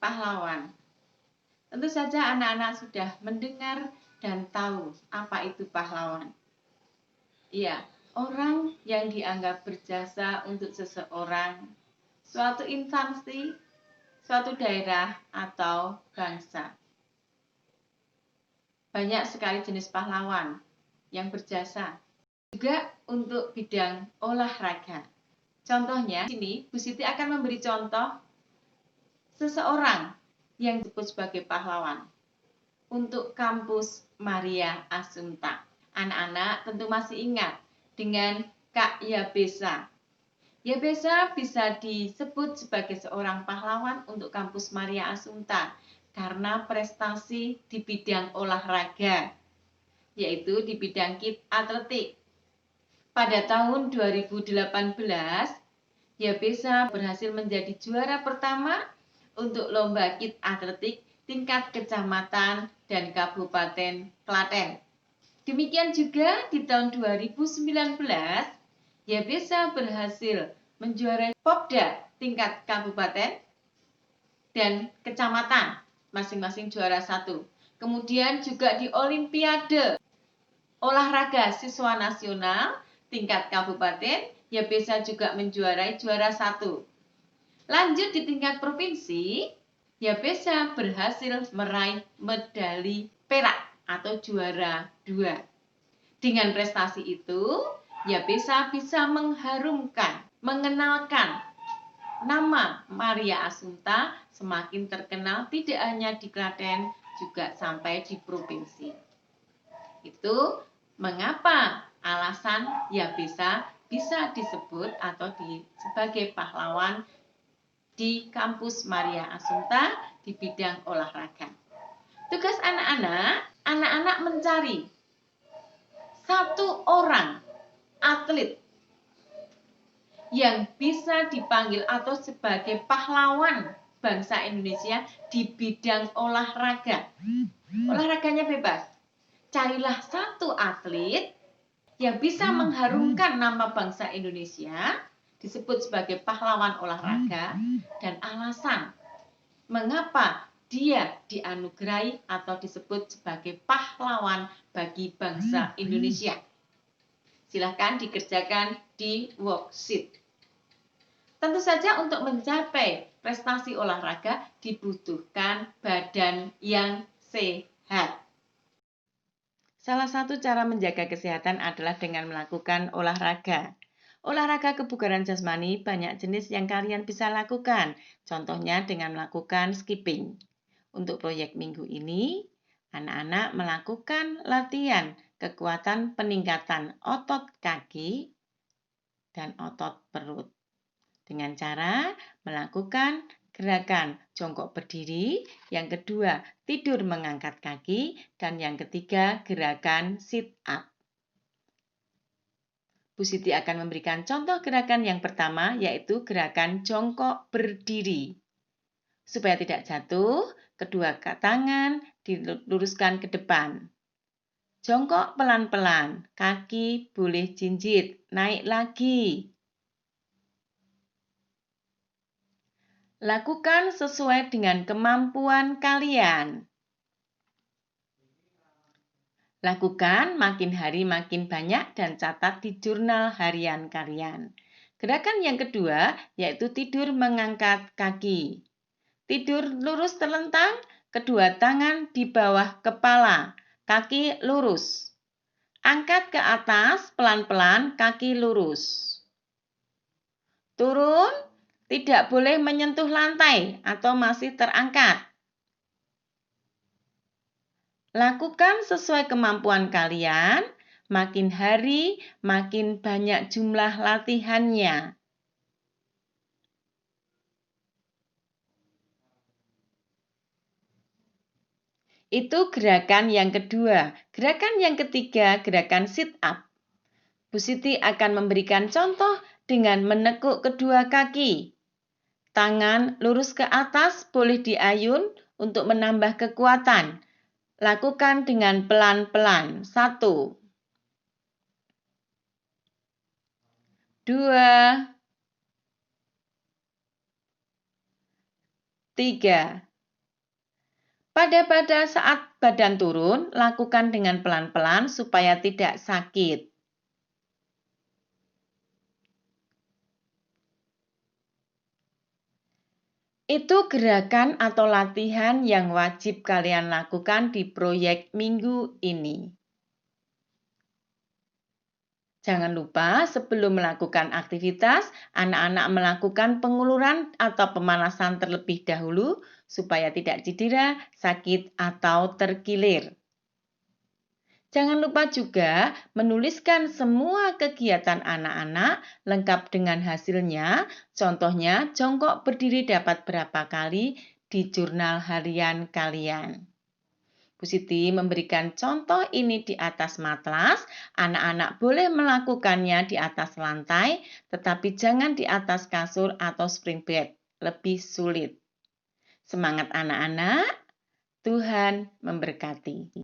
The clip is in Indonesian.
pahlawan. Tentu saja anak-anak sudah mendengar dan tahu apa itu pahlawan. Iya, orang yang dianggap berjasa untuk seseorang, suatu instansi, suatu daerah, atau bangsa. Banyak sekali jenis pahlawan yang berjasa. Juga untuk bidang olahraga. Contohnya, sini Bu Siti akan memberi contoh seseorang yang disebut sebagai pahlawan untuk kampus Maria Assunta. Anak-anak tentu masih ingat dengan Kak Yabesa. Yabesa bisa disebut sebagai seorang pahlawan untuk kampus Maria Assunta karena prestasi di bidang olahraga, yaitu di bidang kit atletik. Pada tahun 2018, Yabesa berhasil menjadi juara pertama untuk lomba kit atletik tingkat kecamatan dan kabupaten Klaten. Demikian juga di tahun 2019, Yabesa berhasil menjuarai Popda tingkat kabupaten dan kecamatan, masing-masing juara 1. Kemudian juga di Olimpiade olahraga siswa nasional tingkat kabupaten, Yabesa juga menjuarai juara 1. Lanjut di tingkat provinsi, Yabesa berhasil meraih medali perak atau juara 2. Dengan prestasi itu, Yabesa bisa mengharumkan, mengenalkan nama Maria Assunta semakin terkenal tidak hanya di Klaten, juga sampai di provinsi. Itu mengapa alasan Yabesa bisa disebut atau sebagai pahlawan di kampus Maria Assunta di bidang olahraga. Tugas anak-anak mencari satu orang atlet yang bisa dipanggil atau sebagai pahlawan bangsa Indonesia di bidang olahraga. Olahraganya bebas. Carilah satu atlet yang bisa mengharumkan nama bangsa Indonesia, disebut sebagai pahlawan olahraga, dan alasan mengapa dia dianugerahi atau disebut sebagai pahlawan bagi bangsa Indonesia. Silahkan dikerjakan di worksheet. Tentu saja untuk mencapai prestasi olahraga dibutuhkan badan yang sehat. Salah satu cara menjaga kesehatan adalah dengan melakukan olahraga. Olahraga kebugaran jasmani banyak jenis yang kalian bisa lakukan. Contohnya dengan melakukan skipping. Untuk proyek minggu ini, anak-anak melakukan latihan kekuatan peningkatan otot kaki dan otot perut. Dengan cara melakukan gerakan jongkok berdiri, yang kedua tidur mengangkat kaki, dan yang ketiga gerakan sit up. Bu Siti akan memberikan contoh gerakan yang pertama, yaitu gerakan jongkok berdiri. Supaya tidak jatuh, kedua tangan diluruskan ke depan. Jongkok pelan-pelan, kaki boleh jinjit, naik lagi. Lakukan sesuai dengan kemampuan kalian. Lakukan makin hari makin banyak dan catat di jurnal harian kalian. Gerakan yang kedua yaitu tidur mengangkat kaki. Tidur lurus terlentang, kedua tangan di bawah kepala, kaki lurus. Angkat ke atas pelan-pelan, kaki lurus. Turun, tidak boleh menyentuh lantai atau masih terangkat. Lakukan sesuai kemampuan kalian, makin hari makin banyak jumlah latihannya. Itu gerakan yang kedua. Gerakan yang ketiga, gerakan sit up. Bu Siti akan memberikan contoh dengan menekuk kedua kaki. Tangan lurus ke atas, boleh diayun untuk menambah kekuatan. Lakukan dengan pelan-pelan. 1, 2, 3, Pada saat badan turun, lakukan dengan pelan-pelan supaya tidak sakit. Itu gerakan atau latihan yang wajib kalian lakukan di proyek minggu ini. Jangan lupa sebelum melakukan aktivitas, anak-anak melakukan penguluran atau pemanasan terlebih dahulu supaya tidak cedera, sakit, atau terkilir. Jangan lupa juga menuliskan semua kegiatan anak-anak lengkap dengan hasilnya. Contohnya, jongkok berdiri dapat berapa kali di jurnal harian kalian. Bu Siti memberikan contoh ini di atas matras. Anak-anak boleh melakukannya di atas lantai, tetapi jangan di atas kasur atau spring bed. Lebih sulit. Semangat anak-anak, Tuhan memberkati.